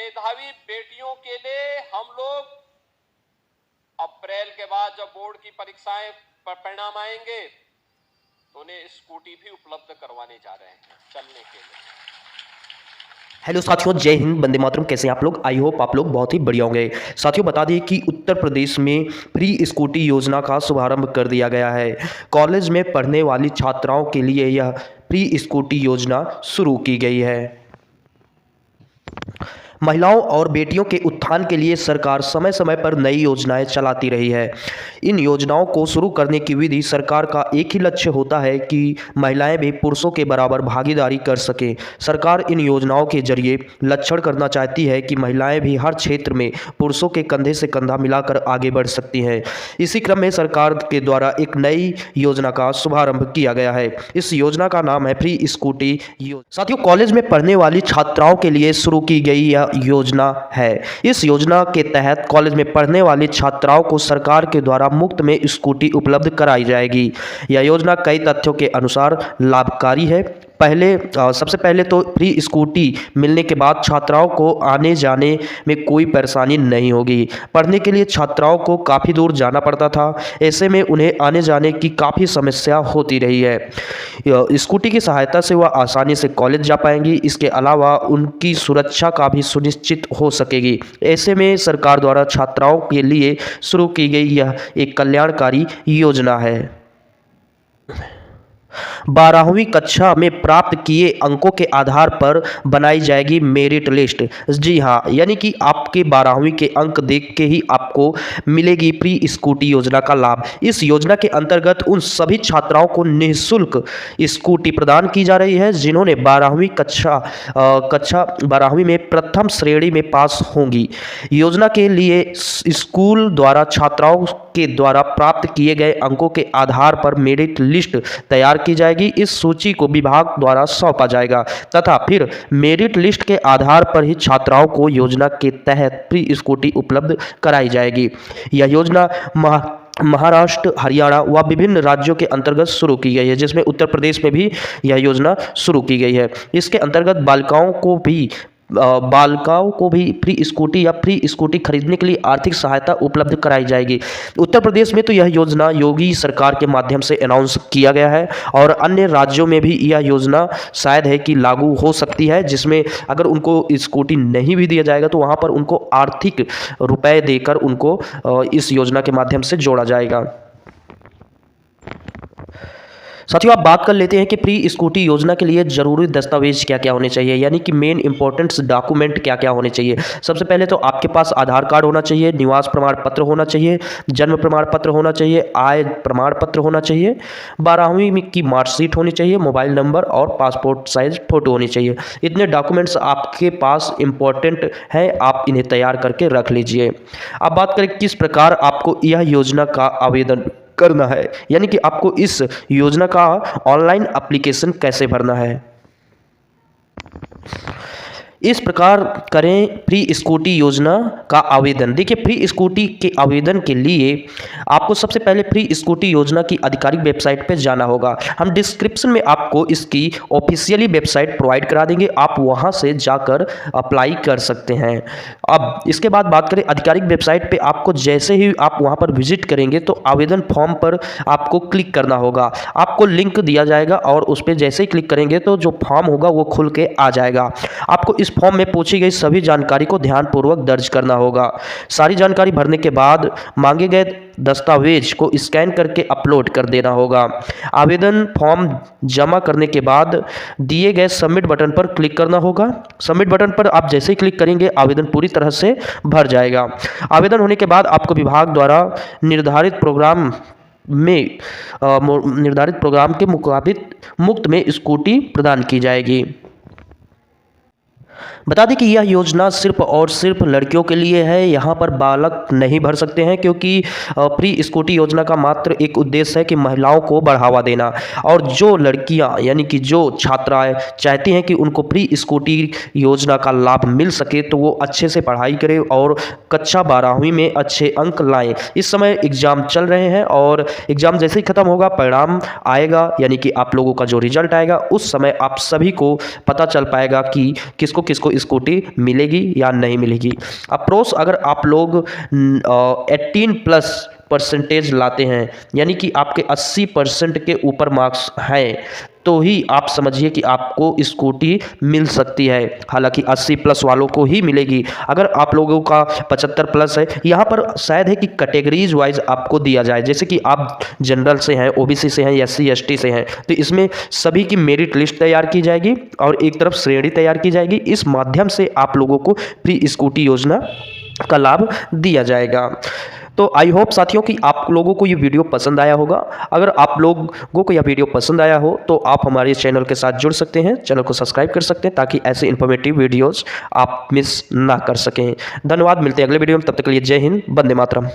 मेधावी बेटियों के लिए हम लोग अप्रैल के बाद जब बोर्ड की परीक्षाएं परिणाम आएंगे तो उन्हें स्कूटी भी उपलब्ध करवाने जा रहे हैं चलने के लिए। हेलो साथियों, जय हिंद, वंदे मातरम। कैसे हैं आप लोग? आई होप आप लोग बहुत ही बढ़िया होंगे। साथियों, बता दें कि उत्तर प्रदेश में फ्री स्कूटी योजना का शुभारंभ कर दिया गया है। कॉलेज में पढ़ने वाली छात्राओं के लिए यह फ्री स्कूटी योजना शुरू की गई है। महिलाओं और बेटियों के उत्थान के लिए सरकार समय समय पर नई योजनाएं चलाती रही है। इन योजनाओं को शुरू करने की विधि सरकार का एक ही लक्ष्य होता है कि महिलाएं भी पुरुषों के बराबर भागीदारी कर सकें। सरकार इन योजनाओं के जरिए लक्षण करना चाहती है कि महिलाएं भी हर क्षेत्र में पुरुषों के कंधे से कंधा मिलाकर आगे बढ़ सकती हैं। इसी क्रम में सरकार के द्वारा एक नई योजना का शुभारंभ किया गया है। इस योजना का नाम है फ्री स्कूटी योजना। साथियों, कॉलेज में पढ़ने वाली छात्राओं के लिए शुरू की गई यह योजना है। इस योजना के तहत कॉलेज में पढ़ने वाली छात्राओं को सरकार के द्वारा मुफ्त में स्कूटी उपलब्ध कराई जाएगी। यह योजना कई तथ्यों के अनुसार लाभकारी है। सबसे पहले तो फ्री स्कूटी मिलने के बाद छात्राओं को आने जाने में कोई परेशानी नहीं होगी। पढ़ने के लिए छात्राओं को काफ़ी दूर जाना पड़ता था, ऐसे में उन्हें आने जाने की काफ़ी समस्या होती रही है। स्कूटी की सहायता से वह आसानी से कॉलेज जा पाएंगी। इसके अलावा उनकी सुरक्षा का भी सुनिश्चित हो सकेगी। ऐसे में सरकार द्वारा छात्राओं के लिए शुरू की गई यह एक कल्याणकारी योजना है। 12वीं कक्षा में प्राप्त किए अंकों के आधार पर बनाई जाएगी मेरिट लिस्ट। जी हाँ, यानी कि आपके 12वीं के अंक देख के ही आपको मिलेगी फ्री स्कूटी योजना का लाभ। इस योजना के अंतर्गत उन सभी छात्राओं को निःशुल्क स्कूटी प्रदान की जा रही है जिन्होंने 12वीं में प्रथम श्रेणी में पास होंगी। योजना के लिए स्कूल द्वारा छात्राओं के द्वारा प्राप्त किए गए अंकों के आधार पर मेरिट लिस्ट तैयार की जाएगी। इस सूची को विभाग द्वारा सौंपा जाएगा तथा फिर मेरिट लिस्ट के आधार पर ही छात्राओं को योजना के तहत फ्री स्कूटी उपलब्ध कराई जाएगी। यह योजना महाराष्ट्र, हरियाणा व विभिन्न राज्यों के अंतर्गत शुरू की गई है, जिसमें उत्तर प्रदेश में भी यह योजना शुरू की गई है। इसके अंतर्गत बालिकाओं को भी फ्री स्कूटी या फ्री स्कूटी खरीदने के लिए आर्थिक सहायता उपलब्ध कराई जाएगी। उत्तर प्रदेश में तो यह योजना योगी सरकार के माध्यम से अनाउंस किया गया है और अन्य राज्यों में भी यह योजना शायद है कि लागू हो सकती है, जिसमें अगर उनको स्कूटी नहीं भी दिया जाएगा तो वहाँ पर उनको आर्थिक रुपए देकर उनको इस योजना के माध्यम से जोड़ा जाएगा। साथियों, आप बात कर लेते हैं कि फ्री स्कूटी योजना के लिए जरूरी दस्तावेज क्या क्या होने चाहिए, यानी कि मेन इंपॉर्टेंट डॉक्यूमेंट क्या क्या होने चाहिए। सबसे पहले तो आपके पास आधार कार्ड होना चाहिए, निवास प्रमाण पत्र होना चाहिए, जन्म प्रमाण पत्र होना चाहिए, आय प्रमाण पत्र होना चाहिए, 12वीं की मार्कशीट होनी चाहिए, मोबाइल नंबर और पासपोर्ट साइज फोटो होनी चाहिए। इतने डॉक्यूमेंट्स आपके पास इंपॉर्टेंट हैं, आप इन्हें तैयार करके रख लीजिए। अब बात करें किस प्रकार आपको यह योजना का आवेदन करना है, यानी कि आपको इस योजना का ऑनलाइन एप्लीकेशन कैसे भरना है। इस प्रकार करें फ्री स्कूटी योजना का आवेदन। देखिए, फ्री स्कूटी के आवेदन के लिए आपको सबसे पहले फ्री स्कूटी योजना की आधिकारिक वेबसाइट पर जाना होगा। हम डिस्क्रिप्शन में आपको इसकी ऑफिशियली वेबसाइट प्रोवाइड करा देंगे, आप वहां से जाकर अप्लाई कर सकते हैं। अब इसके बाद बात करें आधिकारिक वेबसाइट पे, आपको जैसे ही आप वहां पर विजिट करेंगे तो आवेदन फॉर्म पर आपको क्लिक करना होगा। आपको लिंक दिया जाएगा और उस पर जैसे ही क्लिक करेंगे तो जो फॉर्म होगा वो खुल के आ जाएगा। आपको इस फॉर्म में पूछी गई सभी जानकारी को ध्यानपूर्वक दर्ज करना होगा। सारी जानकारी भरने के बाद मांगे गए दस्तावेज को स्कैन करके अपलोड कर देना होगा। आवेदन फॉर्म जमा करने के बाद दिए गए सबमिट बटन पर क्लिक करना होगा। सबमिट बटन पर आप जैसे ही क्लिक करेंगे आवेदन पूरी तरह से भर जाएगा। आवेदन होने के बाद आपको विभाग द्वारा निर्धारित प्रोग्राम के मुताबिक मुफ्त में स्कूटी प्रदान की जाएगी। बता दें कि यह योजना सिर्फ और सिर्फ लड़कियों के लिए है। यहाँ पर बालक नहीं भर सकते हैं, क्योंकि फ्री स्कूटी योजना का मात्र एक उद्देश्य है कि महिलाओं को बढ़ावा देना, और जो लड़कियाँ यानी कि जो छात्राएं चाहती हैं कि उनको फ्री स्कूटी योजना का लाभ मिल सके तो वो अच्छे से पढ़ाई करें और कक्षा 12वीं में अच्छे अंक लाएं। इस समय एग्ज़ाम चल रहे हैं और एग्ज़ाम जैसे ही ख़त्म होगा परिणाम आएगा, यानी कि आप लोगों का जो रिजल्ट आएगा उस समय आप सभी को पता चल पाएगा कि किसको किसको स्कूटी मिलेगी या नहीं मिलेगी। अप्रोच अगर आप लोग 18+ % लाते हैं, यानी कि आपके 80% के ऊपर मार्क्स हैं, तो ही आप समझिए कि आपको स्कूटी मिल सकती है। हालांकि 80+ वालों को ही मिलेगी। अगर आप लोगों का 75+ है, यहाँ पर शायद है कि कैटेगरीज वाइज आपको दिया जाए, जैसे कि आप जनरल से हैं, ओबीसी से हैं, SC ST से हैं, तो इसमें सभी की मेरिट लिस्ट तैयार की जाएगी और एक तरफ श्रेणी तैयार की जाएगी। इस माध्यम से आप लोगों को फ्री स्कूटी योजना का लाभ दिया जाएगा। तो आई होप साथियों कि आप लोगों को ये वीडियो पसंद आया होगा। अगर आप लोगों को यह वीडियो पसंद आया हो तो आप हमारे चैनल के साथ जुड़ सकते हैं, चैनल को सब्सक्राइब कर सकते हैं, ताकि ऐसे इन्फॉर्मेटिव वीडियोस आप मिस ना कर सकें। धन्यवाद, मिलते हैं अगले वीडियो में, तब तक के लिए जय हिंद, वंदे मातरम।